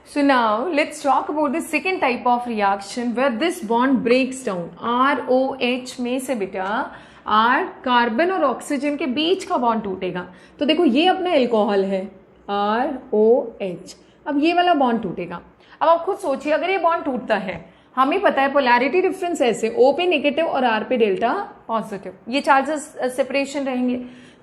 So now let's talk about the second type of reaction where this bond breaks down. ROH में से बेटा R carbon और oxygen के बीच का bond टूटेगा. तो देखो ये अपना एल्कोहल है ROH. अब ये वाला बॉन्ड टूटेगा. अब आप खुद सोचिए अगर ये बॉन्ड टूटता है, हमें पता है पोलैरिटी डिफरेंस ऐसे O पे नेगेटिव और R पे डेल्टा पॉजिटिव, ये चार्जेस सेपरेशन रहेंगे.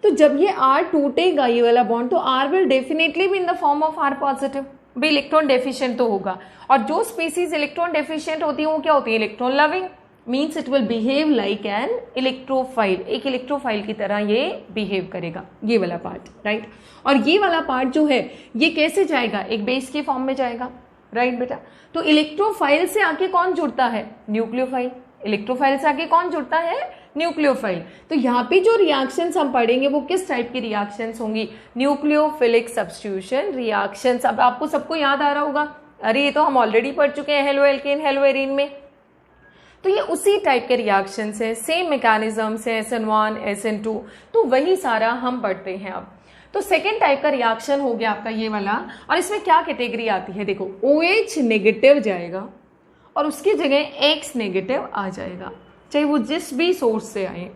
तो जब ये R टूटेगा ये वाला बॉन्ड, तो R will definitely be in the form of R positive. भी इलेक्ट्रॉन डेफिशिएंट तो होगा, और जो स्पीसीज इलेक्ट्रॉन डेफिशिएंट होती है वो क्या होती है? Electron loving. Means it will behave like an electrophile. एक इलेक्ट्रोफाइल की तरह ये बिहेव करेगा, ये वाला पार्ट, राइट. और ये वाला पार्ट जो है ये कैसे जाएगा? एक बेस के फॉर्म में जाएगा, राइट बेटा. तो इलेक्ट्रोफाइल से आके कौन जुड़ता है? न्यूक्लियोफाइल. इलेक्ट्रोफाइल से आके कौन जुड़ता है? न्यूक्लियोफाइल. तो यहाँ पे जो रिएक्शंस हम पढ़ेंगे वो किस टाइप की रिएक्शंस होंगी? Nucleophilic substitution reactions. अब आपको सबको याद आ रहा होगा, अरे ये तो हम ऑलरेडी पढ़ चुके हैं हेलो एल्केन हेलो एरीन में. तो ये उसी टाइप के रिएक्शंस है, सेम मैकेनिज्म्स है, SN1 SN2, तो वही सारा हम पढ़ते हैं. अब तो सेकेंड टाइप का रिएक्शन हो गया आपका ये वाला. और इसमें क्या कैटेगरी आती है? देखो OH नेगेटिव जाएगा और उसकी जगह X नेगेटिव आ जाएगा, चाहे वो जिस भी सोर्स से आए.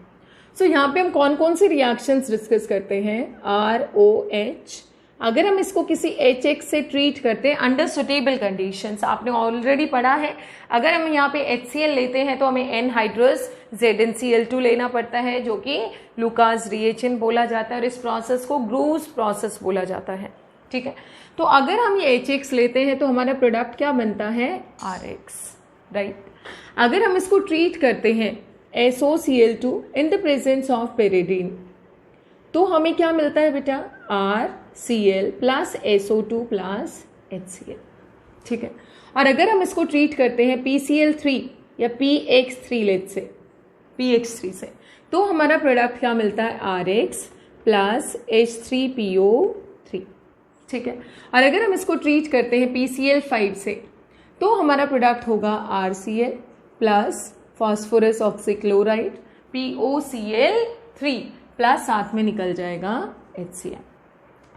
सो यहाँ पे हम कौन कौन सी रिएक्शंस डिस्कस करते हैं? ROH. अगर हम इसको किसी HX से ट्रीट करते हैं अंडर सुटेबल कंडीशंस, आपने ऑलरेडी पढ़ा है, अगर हम यहाँ पे HCl लेते हैं तो हमें एनहाइड्रस ZnCl2 लेना पड़ता है, जो कि लुकास रिएजेंट बोला जाता है, और इस प्रोसेस को ग्रूव्स प्रोसेस बोला जाता है. ठीक है. तो अगर हम ये HX लेते हैं तो हमारा प्रोडक्ट क्या बनता है? RX, right. अगर हम इसको ट्रीट करते हैं SOCl2 in the presence of pyridine, तो हमें क्या मिलता है बेटा? RCl plus SO2 plus HCl. ठीक है. और अगर हम इसको ट्रीट करते हैं PCl3 या PX3 लेट से, PX3 से, तो हमारा प्रोडक्ट क्या मिलता है? RX plus H3PO3. ठीक है. और अगर हम इसको ट्रीट करते हैं PCl5 से, तो हमारा प्रोडक्ट होगा RCl plus phosphorus oxychloride POCl3 plus साथ में निकल जाएगा HCl.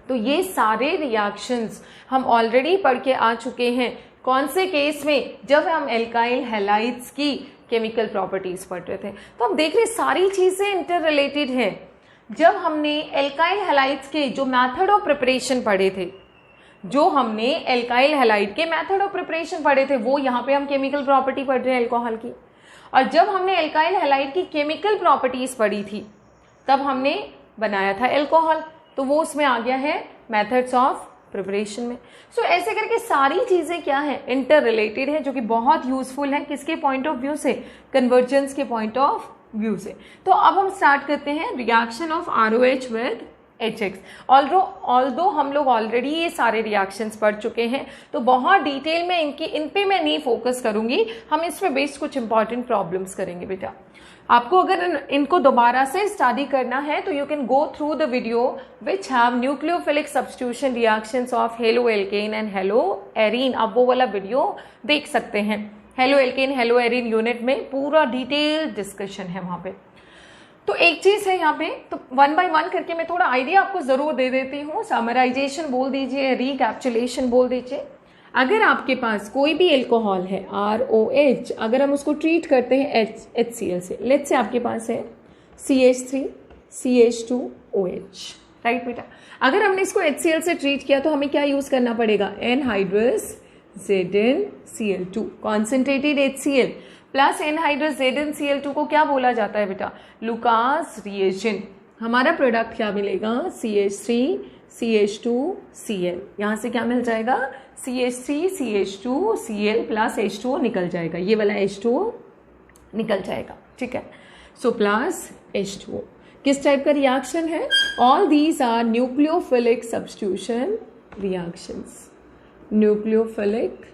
तो ये सारे रिएक्शंस हम ऑलरेडी पढ़ के आ चुके हैं. कौन से केस में? जब हम एल्काइल हैलाइड्स की केमिकल प्रॉपर्टीज पढ़ रहे थे. तो हम देख रहे सारी चीजें इंटर रिलेटेड हैं. जब हमने एल्काइल हैलाइड्स के जो मेथड ऑफ प्रिपरेशन पढ़े थे, वो यहाँ पे हम केमिकल प्रॉपर्टी पढ़ रहे हैं एल्कोहल की. और जब हमने एल्काइल हैलाइड की केमिकल प्रॉपर्टीज पढ़ी थी तब हमने बनाया था एल्कोहल, तो वो उसमें आ गया है मेथड्स ऑफ प्रिपरेशन में. सो ऐसे करके सारी चीजें क्या है? इंटर रिलेटेड है, जो कि बहुत यूजफुल है. किसके पॉइंट ऑफ व्यू से? कन्वर्जेंस के पॉइंट ऑफ व्यू से. तो अब हम स्टार्ट करते हैं reaction of ROH with HX. Although हम लोग ऑलरेडी ये सारे रिएक्शंस पढ़ चुके हैं, तो बहुत डिटेल में इन पे मैं नहीं फोकस करूंगी. हम इसमें बेस्ड कुछ इंपॉर्टेंट प्रॉब्लम्स करेंगे बेटा. आपको अगर इनको दोबारा से स्टडी करना है तो you can go through the video which have nucleophilic substitution reactions of halo alkane and hello arene. आप वो वाला वीडियो देख सकते हैं. Halo alkane hello arene unit में पूरा डिटेल डिस्कशन है वहां पे. तो एक चीज है यहाँ पे, तो वन बाय वन करके मैं थोड़ा आइडिया आपको जरूर दे देती हूँ. समराइजेशन बोल दीजिए, रिकैप्चुलेशन बोल दीजिए. अगर आपके पास कोई भी एल्कोहल है ROH, अगर हम उसको ट्रीट करते हैं HCl से, लेट्स से आपके पास है CH3 CH2OH, राइट बेटा. अगर हमने इसको HCl से ट्रीट किया तो हमें क्या यूज करना पड़ेगा? Anhydrous ZnCl2 concentrated HCl plus anhydrous ZnCl2 को क्या बोला जाता है बेटा? Lucas reagent. हमारा प्रोडक्ट क्या मिलेगा? CH3 CH2Cl. यहाँ से क्या मिल जाएगा? CH3 CH2Cl प्लस H2O निकल जाएगा, ये वाला H2O निकल जाएगा. ठीक है. सो प्लस H2O किस टाइप का रिएक्शन है? All these are nucleophilic substitution reactions. Nucleophilic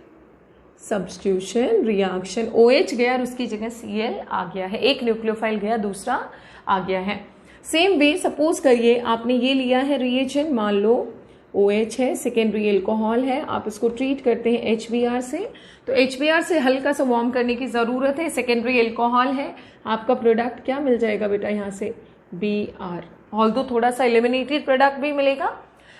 substitution reaction. OH गया और उसकी जगह Cl आ गया है. एक न्यूक्लियोफाइल गया, दूसरा आ गया है. सेम वे सपोज करिए आपने ये लिया है रिएजेंट, मान लो OH है, सेकेंडरी एल्कोहल है, आप इसको ट्रीट करते हैं HBr से, तो HBr से हल्का सा वार्म करने की ज़रूरत है. सेकेंडरी एल्कोहल है, आपका प्रोडक्ट क्या मिल जाएगा बेटा? यहाँ से Br. ऑल्दो थोड़ा सा एलिमिनेटेड प्रोडक्ट भी मिलेगा,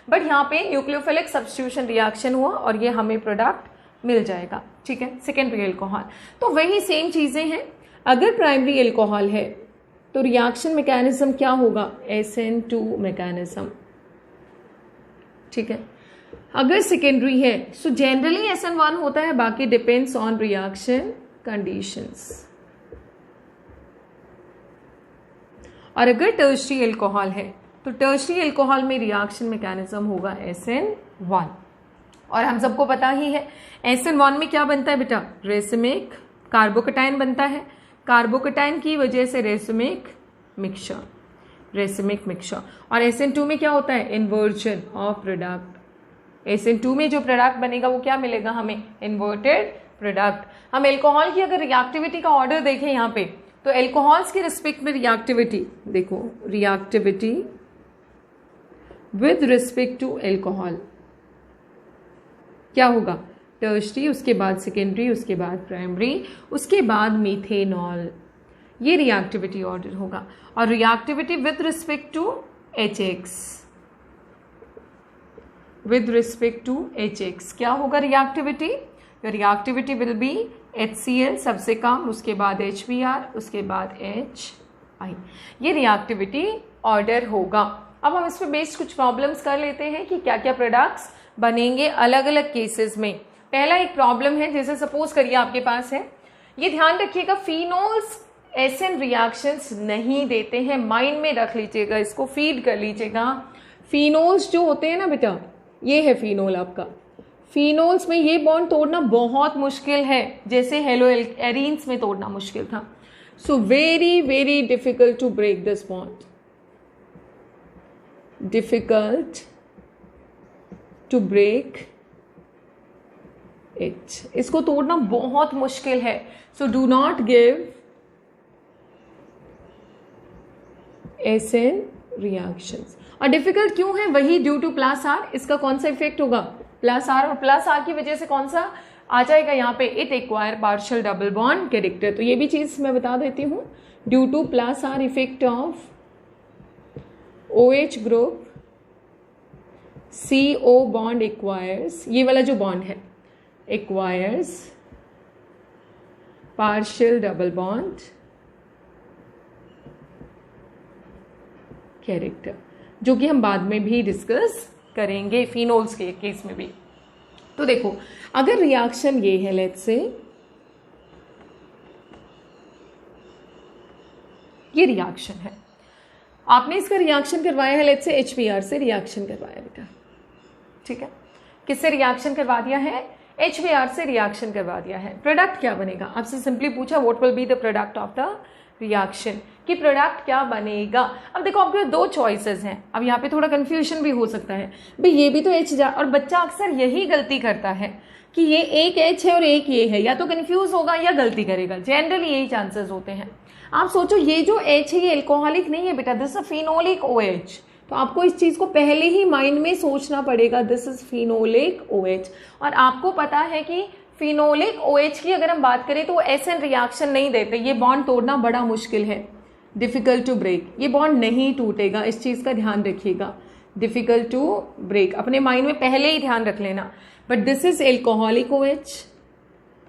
बट यहाँ पे न्यूक्लियोफिलिक सब्स्टिट्यूशन रिएक्शन हुआ और ये हमें प्रोडक्ट मिल जाएगा, ठीक है, सेकेंडरी एल्कोहल। तो वही सेम चीजें हैं। अगर प्राइमरी एल्कोहल है तो रिएक्शन मैकेनिज्म क्या होगा, SN2 मैकेनिज्म, ठीक है। अगर सेकेंडरी है सो जनरली SN1 होता है, बाकी डिपेंड्स ऑन रिएक्शन कंडीशंस। और अगर टर्शरी एल्कोहल है तो टर्शरी एल्कोहल में रिएक्शन मैकेनिज्म होगा SN1। और हम सबको पता ही है SN1 में क्या बनता है बेटा, रेसिमिक कार्बोकटाइन बनता है। कार्बोकटाइन की वजह से रेसिमिक मिक्सचर, रेसिमिक मिक्सचर। और SN2 में क्या होता है, इन्वर्जन ऑफ प्रोडक्ट। SN2 में जो प्रोडक्ट बनेगा वो क्या मिलेगा हमें, इन्वर्टेड प्रोडक्ट। हम एल्कोहल की अगर रिएक्टिविटी का ऑर्डर देखें यहाँ पे तो एल्कोहल्स के रिस्पेक्ट में रिएक्टिविटी देखो, reactivity with respect to alcohol क्या होगा, टर्शरी, उसके बाद सेकेंडरी, उसके बाद प्राइमरी, उसके बाद मीथेनॉल, ये रिएक्टिविटी ऑर्डर होगा। और reactivity with respect to HX, with respect to HX क्या होगा reactivity, reactivity will be HCl सबसे कम, उसके बाद HBr, उसके बाद HI, ये रिएक्टिविटी ऑर्डर होगा। अब हम इस पे बेस्ड कुछ प्रॉब्लम्स कर लेते हैं कि क्या क्या प्रोडक्ट्स बनेंगे अलग अलग केसेस में। पहला एक प्रॉब्लम है, जैसे सपोज करिए आपके पास है, ये ध्यान रखिएगा फिनोल्स SN रिएक्शंस नहीं देते हैं, माइंड में रख लीजिएगा, इसको फीड कर लीजिएगा। फिनोल्स जो होते हैं ना बेटा, ये है फिनोल आपका, फिनोल्स में ये बॉन्ड तोड़ना बहुत मुश्किल है, जैसे हेलो एरीन्स में तोड़ना मुश्किल था। So very very difficult to break this bond, difficult to break it, इसको तोड़ना बहुत मुश्किल है। So do not give SN reactions. और डिफिकल्ट क्यों है, वही ड्यू टू प्लस आर, इसका कौन सा इफेक्ट होगा, प्लस आर, और प्लस आर की वजह से कौन सा आ जाएगा यहाँ पे, it acquire partial double bond character. तो ये भी चीज मैं बता देती हूँ, due two plus are effect of OH group CO bond acquires, ये वाला जो बॉन्ड है acquires partial double bond character, जो कि हम बाद में भी डिस्कस करेंगे फिनोल्स के केस में भी। तो देखो अगर रिएक्शन ये है, लेट्स से ये रिएक्शन है, आपने इसका रिएक्शन करवाया है, लेट्स से HBr से रिएक्शन करवाया बेटा, ठीक है, किससे रिएक्शन करवा दिया है, HBr से रिएक्शन करवा दिया है। प्रोडक्ट क्या बनेगा, आपसे सिंपली पूछा what will be the product of the reaction, कि प्रोडक्ट क्या बनेगा। अब देखो आपके दो चॉइसेस हैं, अब यहाँ पे थोड़ा कंफ्यूजन भी हो सकता है, भाई ये भी तो H जा, और बच्चा अक्सर यही गलती करता है कि ये एक H है और एक ये है, या तो कंफ्यूज होगा या गलती करेगा, जनरली यही चांसेस होते हैं। आप सोचो ये जो H है ये एल्कोहलिक नहीं है बेटा, दिस इज फिनोलिक OH, तो आपको इस चीज को पहले ही माइंड में सोचना पड़ेगा, दिस इज फिनोलिक OH। और आपको पता है कि फिनोलिक OH की अगर हम बात करें तो वो SN रिएक्शन नहीं देते, ये बॉन्ड तोड़ना बड़ा मुश्किल है, डिफिकल्ट टू ब्रेक, ये बॉन्ड नहीं टूटेगा, इस चीज का ध्यान रखिएगा, डिफिकल्ट टू ब्रेक, अपने माइंड में पहले ही ध्यान रख लेना। But this is alcoholic OH,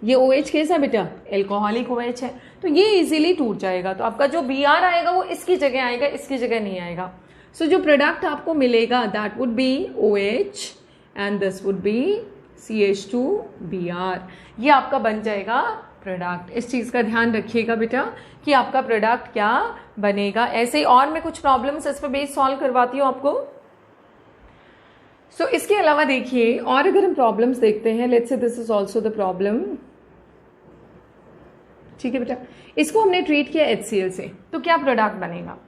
ये OH कैसा बेटा, एल्कोहलिक OH है, तो ये इजीली टूट जाएगा। तो आपका जो Br आएगा वो इसकी जगह आएगा, इसकी जगह नहीं आएगा। सो जो प्रोडक्ट आपको मिलेगा that would be OH and this would be CH2Br, ये आपका बन जाएगा प्रोडक्ट। इस चीज का ध्यान रखिएगा बेटा कि आपका प्रोडक्ट क्या बनेगा। ऐसे ही और मैं कुछ प्रॉब्लम्स इस पर बेस सॉल्व करवाती हूँ आपको। सो इसके अलावा देखिए और अगर हम प्रॉब्लम्स देखते हैं, let's say this is also the problem, ठीक है बेटा, इसको हमने ट्रीट किया HCl से, तो क्या प्रोडक्ट बनेगा।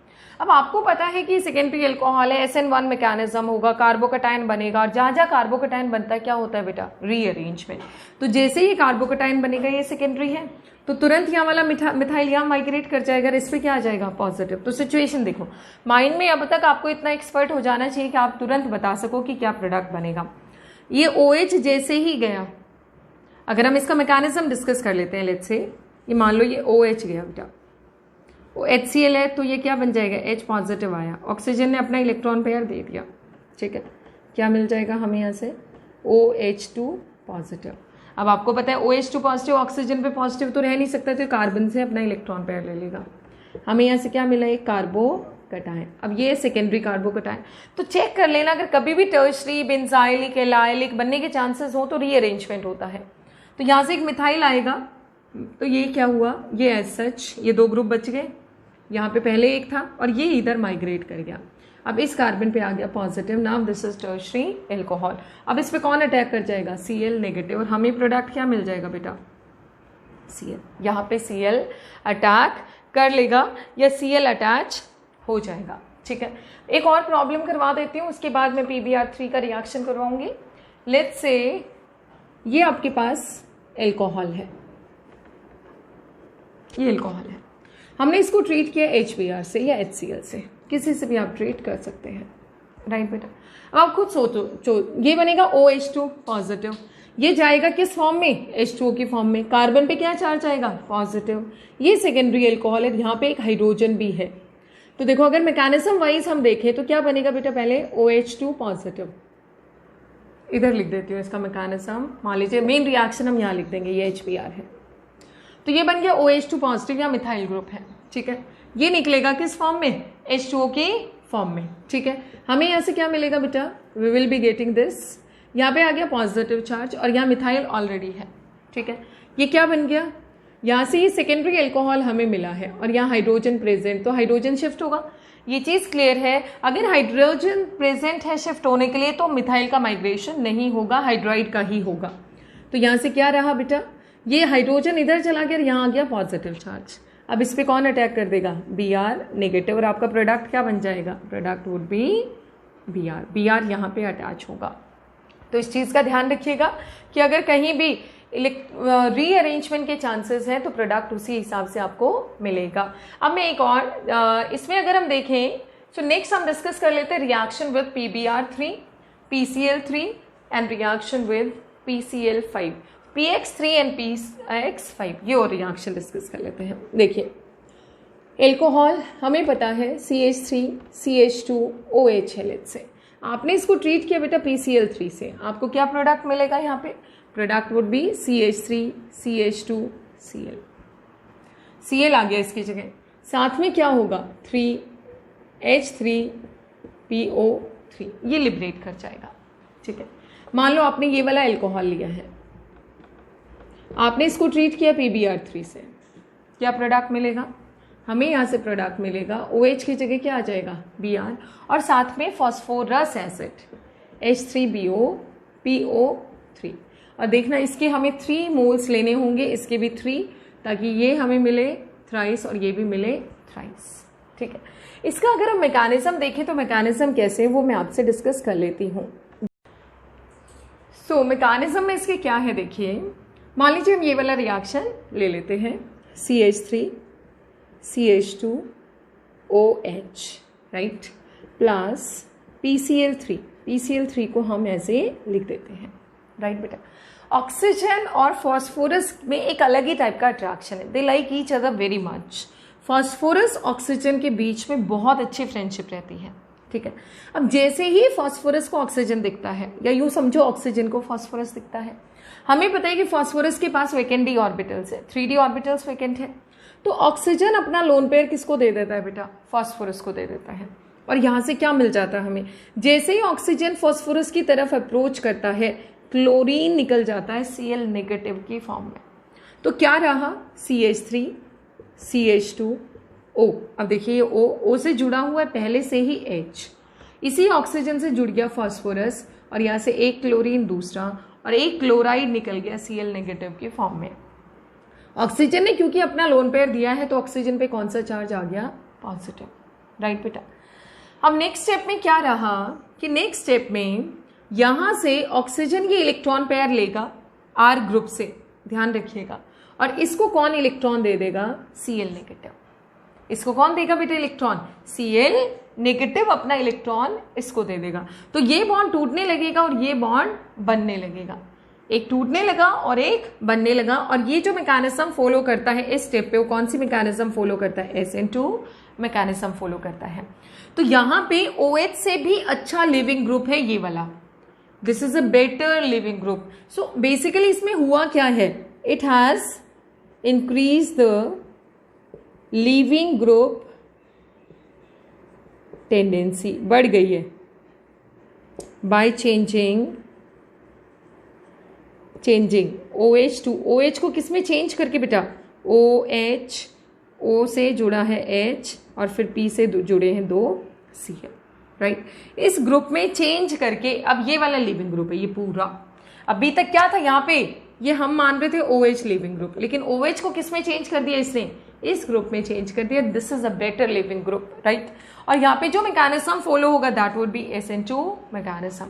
अब आपको पता है कि सेकेंडरी एल्कोहल है, SN1 मैकेनिज्म होगा, कार्बोकटाइन बनेगा, और जहां जहां कार्बोकटाइन बनता है क्या होता है बेटा, रीअरेंजमेंट। तो जैसे ही कार्बोकटाइन बनेगा ये सेकेंडरी है, तो तुरंत यहाँ वाला मिथाइल यहाँ माइग्रेट कर जाएगा, इस पे क्या आ जाएगा, पॉजिटिव। तो सिचुएशन देखो, माइंड में अब तक आपको इतना एक्सपर्ट हो जाना चाहिए कि आप तुरंत बता सको कि क्या प्रोडक्ट बनेगा। ये OH जैसे ही गया, अगर हम इसका मैकेनिज्म डिस्कस कर लेते हैं, लेट्स से ये मान लो ये OH गया बेटा, वो HCl है, तो ये क्या बन जाएगा, H पॉजिटिव आया, ऑक्सीजन ने अपना इलेक्ट्रॉन पेयर दे दिया, ठीक है, क्या मिल जाएगा हमें यहाँ से OH2 पॉजिटिव। अब आपको पता है OH2 पॉजिटिव ऑक्सीजन पे पॉजिटिव तो रह नहीं सकता, तो कार्बन से अपना इलेक्ट्रॉन पेयर ले लेगा। हमें यहाँ से क्या मिला, एक कार्बो कटायन। अब ये सेकेंडरी कार्बो कटायन। तो चेक कर लेना, अगर कभी भी टर्शरी बेंजाइलिक एलाइलिक बनने के चांसेस हो तो रीअरेंजमेंट होता है। तो यहाँ से एक मिथाइल आएगा, तो ये क्या हुआ, ये एज सच ये 2 ग्रुप बच गए। यहाँ पे पहले एक था और ये इधर माइग्रेट कर गया। अब इस कार्बन पे आ गया positive, now this is tertiary alcohol. अब इस पे कौन अटैक कर जाएगा, Cl नेगेटिव, और हमें प्रोडक्ट क्या मिल जाएगा बेटा, Cl। यहाँ पे Cl अटैक कर लेगा या Cl अटैच हो जाएगा। ठीक है, एक और प्रॉब्लम करवा देती हूँ, उसके बाद मैं PbR3 का रिएक्शन करवाऊंगी। लेट्स से ये आपके पास एल्कोहल है, ये एल्कोहल है, हमने इसको ट्रीट किया HBr से या HCl से, किसी से भी आप ट्रीट कर सकते हैं, राइट बेटा। अब आप खुद सोचो, ये बनेगा OH2 पॉजिटिव, ये जाएगा किस फॉर्म में, H2O की फॉर्म में। कार्बन पे क्या चार्ज आएगा, पॉजिटिव। ये सेकेंडरी एल्कोहल है, यहाँ पे एक हाइड्रोजन भी है। तो देखो अगर मैकेनिज्म वाइज हम देखें तो क्या बनेगा बेटा, पहले OH2 पॉजिटिव, इधर लिख देती हूँ इसका मैकेनिज्म, मान लीजिए मेन रिएक्शन हम यहाँ लिख देंगे, ये HBr है। तो ये बन गया OH2 पॉजिटिव या मिथाइल ग्रुप है। ठीक है, ये निकलेगा किस फॉर्म में, H2O की फॉर्म में। ठीक है, हमें यहाँ से क्या मिलेगा बेटा, we will be getting this, यहाँ पे आ गया पॉजिटिव चार्ज और यहाँ मिथाइल ऑलरेडी है। ठीक है, ये क्या बन गया, यहाँ से ये सेकेंडरी एल्कोहल हमें मिला है और यहाँ हाइड्रोजन प्रेजेंट, तो हाइड्रोजन शिफ्ट होगा। ये चीज़ क्लियर है, अगर हाइड्रोजन प्रेजेंट है शिफ्ट होने के लिए तो मिथाइल का माइग्रेशन नहीं होगा, हाइड्राइड का ही होगा। तो यहाँ से क्या रहा बेटा, ये हाइड्रोजन इधर चला गया, यहाँ आ गया पॉजिटिव चार्ज। अब इस पे कौन अटैक कर देगा, Br नेगेटिव, और आपका प्रोडक्ट क्या बन जाएगा, product would be Br। Br यहाँ पे अटैच होगा। तो इस चीज़ का ध्यान रखिएगा कि अगर कहीं भी रीअरेंजमेंट के चांसेस हैं तो प्रोडक्ट उसी हिसाब से आपको मिलेगा। अब मैं एक और इसमें अगर हम देखें तो नेक्स्ट हम डिस्कस कर लेते हैं reaction with PbR3, PCl3 and reaction with PCl5, PX3 and PX5, ये और रिएक्शन डिस्कस कर लेते हैं। देखिए एल्कोहल हमें पता है CH3 CH2 OH है, लेट्स से आपने इसको ट्रीट किया बेटा PCl3 से, आपको क्या प्रोडक्ट मिलेगा, यहाँ पे product would be CH3 CH2 Cl। Cl आ गया इसकी जगह, साथ में क्या होगा 3H3PO3, ये लिबरेट कर जाएगा। ठीक है, मान लो आपने ये वाला एल्कोहल लिया है, आपने इसको ट्रीट किया PbR3 से, क्या प्रोडक्ट मिलेगा, हमें यहाँ से प्रोडक्ट मिलेगा OH की जगह क्या आ जाएगा Br, और साथ में फॉस्फोरस एसिड H3BO PO3। और देखना इसके हमें 3 मोल्स लेने होंगे, इसके भी 3, ताकि ये हमें मिले थ्राइस और ये भी मिले थ्राइस। ठीक है, इसका अगर हम मैकेनिज्म देखें तो मैकेनिज्म कैसे है वो मैं आपसे डिस्कस कर लेती हूँ। सो मैकेनिज्म में इसके क्या है, देखिए मान लीजिए हम ये वाला रिएक्शन ले लेते हैं, CH3 CH2 OH, right, plus PCl3 को हम ऐसे लिख देते हैं, राइट बेटा। ऑक्सीजन और फॉस्फोरस में एक अलग ही टाइप का अट्रैक्शन है, they like each other very much. Phosphorus oxygen के बीच में बहुत अच्छी फ्रेंडशिप रहती है। ठीक है, अब जैसे ही फॉस्फोरस को ऑक्सीजन दिखता है, या यूं समझो ऑक्सीजन को फॉस्फोरस दिखता है, हमें पता है कि फॉस्फोरस के पास वैकेंट d ऑर्बिटल्स है, 3d ऑर्बिटल्स वैकेंट है, तो ऑक्सीजन अपना लोन पेयर किसको दे देता है बेटा, फॉस्फोरस को दे देता है। और यहां से क्या मिल जाता है हमें, जैसे ही ऑक्सीजन फॉस्फोरस की तरफ अप्रोच करता है क्लोरीन निकल जाता है Cl नेगेटिव की फॉर्म में। तो क्या रहा CH3 CH2O। अब देखिए O से जुड़ा हुआ है पहले से ही H, इसी ऑक्सीजन से जुड़ गया फॉस्फोरस और यहाँ से एक क्लोरीन दूसरा और एक क्लोराइड निकल गया Cl नेगेटिव की फॉर्म में। ऑक्सीजन ने क्योंकि अपना लोन पेयर दिया है तो ऑक्सीजन पे कौन सा चार्ज आ गया, पॉजिटिव, राइट बेटा। अब नेक्स्ट स्टेप में क्या रहा कि नेक्स्ट स्टेप में यहां से ऑक्सीजन ये इलेक्ट्रॉन पेयर लेगा R ग्रुप से, ध्यान रखिएगा, और इसको कौन इलेक्ट्रॉन दे देगा, Cl नेगेटिव। इसको कौन देगा बेटा इलेक्ट्रॉन, Cl नेगेटिव अपना इलेक्ट्रॉन इसको दे देगा। तो ये बॉन्ड टूटने लगेगा और ये बॉन्ड बनने लगेगा, एक टूटने लगा और एक बनने लगा। और ये जो मैकेनिज्म फॉलो करता है इस स्टेप पे, वो कौन सी मैकेनिज्म फॉलो करता है, SN2 मैकेनिज्म फॉलो करता है। तो यहाँ पे OH से भी अच्छा लिविंग ग्रुप है ये वाला, this is a better leaving group. So basically इसमें हुआ क्या है, it has increase the leaving group tendency, बढ़ गई है by changing OH to, OH को किस में चेंज करके बेटा, OH, O से जुड़ा है H और फिर P से जुड़े हैं 2 Cl, राइट. इस ग्रुप में चेंज करके अब ये वाला लिविंग ग्रुप है ये पूरा. अभी तक क्या था यहाँ पे, ये हम मान रहे थे OH लिविंग ग्रुप, लेकिन OH को किस में चेंज कर दिया इसने, इस ग्रुप में चेंज कर दिया. This is a better leaving group, right. और यहाँ पे जो मैकेनिज्म फॉलो होगा that would be SN2 mechanism.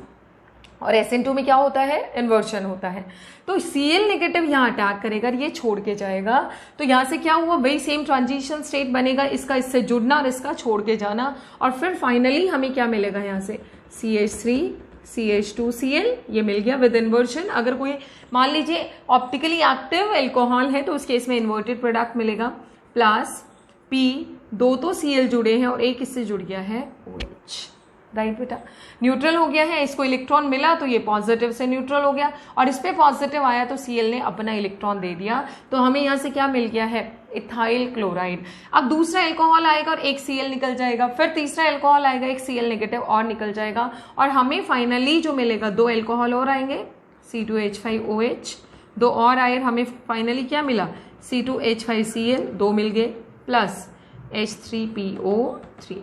और SN2 में क्या होता है, इन्वर्शन होता है. तो Cl नेगेटिव यहाँ अटैक करेगा, ये छोड़ के जाएगा. तो यहाँ से क्या हुआ, वही सेम ट्रांजिशन स्टेट बनेगा, इसका इससे जुड़ना और इसका छोड़ के जाना. और फिर फाइनली हमें क्या मिलेगा यहाँ से, CH3 CH2Cl, ये मिल गया विद इन्वर्शन. अगर कोई मान लीजिए ऑप्टिकली एक्टिव एल्कोहल है तो उस केस में इन्वर्टेड प्रोडक्ट मिलेगा. प्लस P, 2 तो Cl जुड़े हैं और एक इससे जुड़ गया है OH, राइट बेटा. न्यूट्रल हो गया है, इसको इलेक्ट्रॉन मिला तो ये पॉजिटिव से न्यूट्रल हो गया और इस पे पॉजिटिव आया तो Cl ने अपना इलेक्ट्रॉन दे दिया. तो हमें यहाँ से क्या मिल गया है, इथाइल क्लोराइड. अब दूसरा एल्कोहल आएगा और एक Cl निकल जाएगा, फिर तीसरा एल्कोहल आएगा, एक Cl नेगेटिव और निकल जाएगा. और हमें फाइनली जो मिलेगा 2 एल्कोहल और आएंगे, C2H5OH, 2 और आए, हमें फाइनली क्या मिला, C2H5Cl, 2 मिल गए, प्लस H3PO3,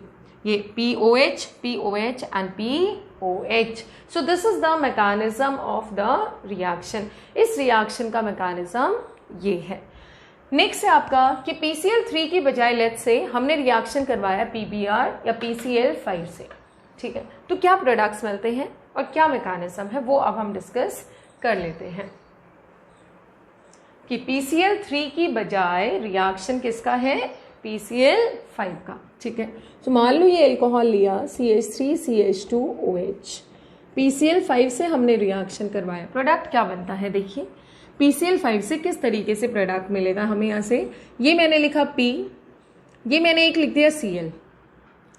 ये POH and POH. So this is the mechanism of the reaction. इस रिएक्शन का मैकेनिज्म ये है. नेक्स्ट है आपका कि PCl3 की बजाय लेट्स से हमने रिएक्शन करवाया PBr या PCl5 से, ठीक है. तो क्या प्रोडक्ट्स मिलते हैं और क्या मैकेनिज्म है वो अब हम डिस्कस कर लेते हैं. कि PCl3 की बजाय रिएक्शन किसका है, PCl5 का, ठीक है. तो मान लो ये एल्कोहल लिया CH3 CH2OH, PCl5 से हमने रिएक्शन करवाया, प्रोडक्ट क्या बनता है देखिए. PCl5 से किस तरीके से प्रोडक्ट मिलेगा हमें, यहाँ से ये मैंने लिखा P, ये मैंने एक लिख दिया Cl,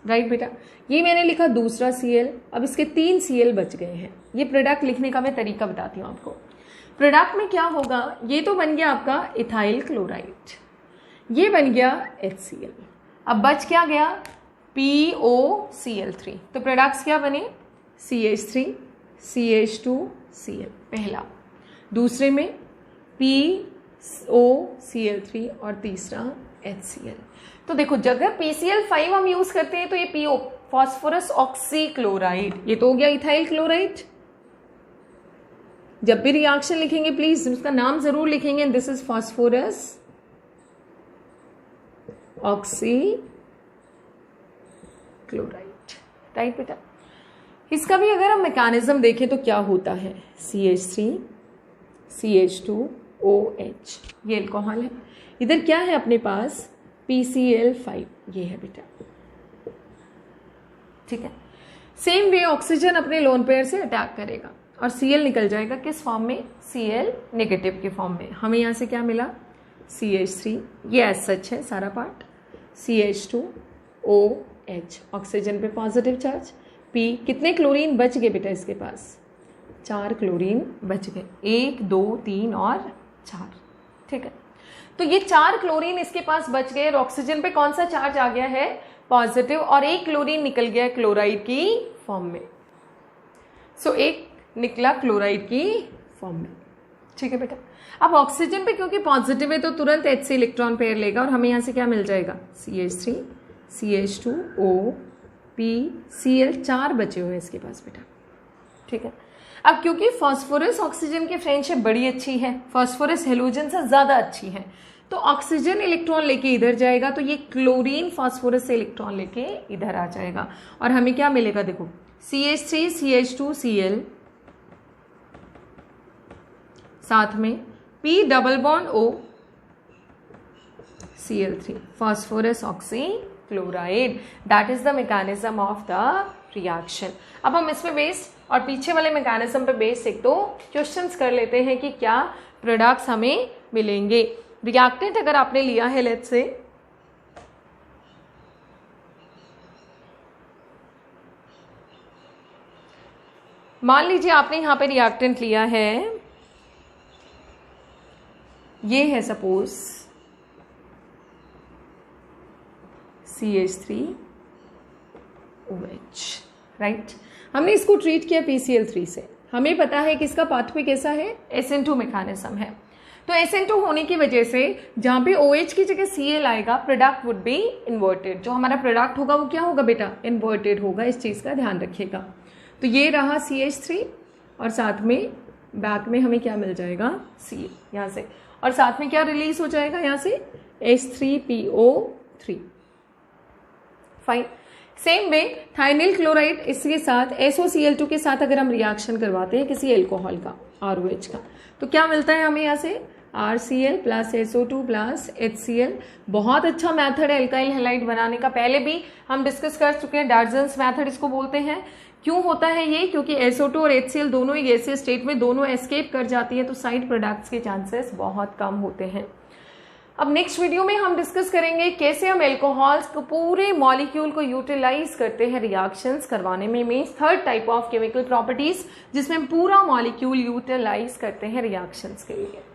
राइट बेटा. ये मैंने लिखा दूसरा Cl, अब इसके 3 Cl बच गए हैं. ये प्रोडक्ट लिखने का मैं तरीका बताती हूँ आपको. प्रोडक्ट में क्या होगा, ये तो बन गया आपका इथाइल क्लोराइड, ये बन गया HCl, अब बच क्या गया POCl3. तो प्रोडक्ट्स क्या बने, CH3 CH2Cl पहला, दूसरे में POCl3 और तीसरा HCl. तो देखो जगह PCl5 हम यूज करते हैं तो ये PO, फॉस्फोरस ऑक्सी क्लोराइड, ये तो हो गया इथाइल क्लोराइड. जब भी रिएक्शन लिखेंगे प्लीज उसका नाम जरूर लिखेंगे, this is phosphorus oxy chloride, right बेटा. इसका भी अगर हम मैकेनिज्म देखें तो क्या होता है, CH3 CH2OH, ये अल्कोहल है. इधर क्या है अपने पास, PCl5, ये है बेटा, ठीक है. सेम वे ऑक्सीजन अपने लोन पेयर से अटैक करेगा और Cl निकल जाएगा किस फॉर्म में, Cl नेगेटिव के फॉर्म में. हमें यहाँ से क्या मिला, CH3, ये एज सच है सारा पार्ट, CH2OH, ऑक्सीजन पे पॉजिटिव चार्ज, P, कितने क्लोरीन बच गए बेटा इसके पास, 4 क्लोरीन बच गए, 1 2 3 और 4, ठीक है. तो ये 4 क्लोरीन इसके पास बच गए और ऑक्सीजन पे कौन सा चार्ज आ गया है, पॉजिटिव, और 1 क्लोरीन निकल गया क्लोराइड की फॉर्म में. सो एक निकला क्लोराइड की फॉर्म में, ठीक है बेटा. अब ऑक्सीजन पे क्योंकि पॉजिटिव है तो तुरंत H से इलेक्ट्रॉन पेयर लेगा और हमें यहाँ से क्या मिल जाएगा, CH3 CH2O PCl, 4 बचे हुए इसके पास बेटा, ठीक है. अब क्योंकि फास्फोरस ऑक्सीजन की फ्रेंडशिप बड़ी अच्छी है, फास्फोरस हेलोजन से ज्यादा अच्छी है, तो ऑक्सीजन इलेक्ट्रॉन लेके इधर जाएगा तो ये क्लोरीन फास्फोरस से इलेक्ट्रॉन लेके इधर आ जाएगा और हमें क्या मिलेगा, देखो CH3 CH2Cl, साथ में P double bond O Cl3, phosphorus oxy chloride. That is the mechanism of the reaction. अब हम इसमें बेस्ड और पीछे वाले मैकेनिज्म पे बेस्ड एक तो क्वेश्चंस कर लेते हैं कि क्या प्रोडक्ट्स हमें मिलेंगे. रिएक्टेंट अगर आपने लिया है लेट्स से, मान लीजिए आपने यहाँ पे रिएक्टेंट लिया है, ये है सपोज CH3OH, राइट। हमने इसको ट्रीट किया PCl3 से, हमें पता है कि इसका पाथवे कैसा है, SN2 मैकेनिज्म है। तो SN2 होने की वजह से जहाँ पे OH की जगह Cl आएगा, प्रोडक्ट वुड बी इन्वर्टेड। जो हमारा प्रोडक्ट होगा वो क्या होगा बेटा, इन्वर्टेड होगा। इस चीज़ का ध्यान रखिएगा। तो ये रहा CH3 और साथ में बैक में हमें क्या मिल जाएगा, Cl यहाँ से, और साथ में क्या रिलीज हो जाएगा यहाँ से, H3PO3। Fine. Same way thionyl chloride इसके साथ SOCl2 के साथ अगर हम रिएक्शन करवाते हैं किसी एल्कोहल का, ROH का, तो क्या मिलता है हमें यहाँ से, RCl plus SO2 plus HCl। बहुत अच्छा मेथड है एल्काइल हैलाइड बनाने का, पहले भी हम डिस्कस कर चुके हैं, डार्जन्स मेथड इसको बोलते हैं। क्यों होता है ये, क्योंकि SO2 और HCl दोनों ही गैसीय स्टेट में, दोनों एस्केप कर जाती है, तो साइड प्रोडक्ट्स के चांसेस बहुत कम होते हैं। अब नेक्स्ट वीडियो में हम डिस्कस करेंगे कैसे हम एल्कोहल्स को पूरे मॉलिक्यूल को यूटिलाइज करते हैं रिएक्शंस करवाने में, means third type of chemical properties जिसमें पूरा मॉलिक्यूल यूटिलाइज करते हैं रिएक्शंस के लिए।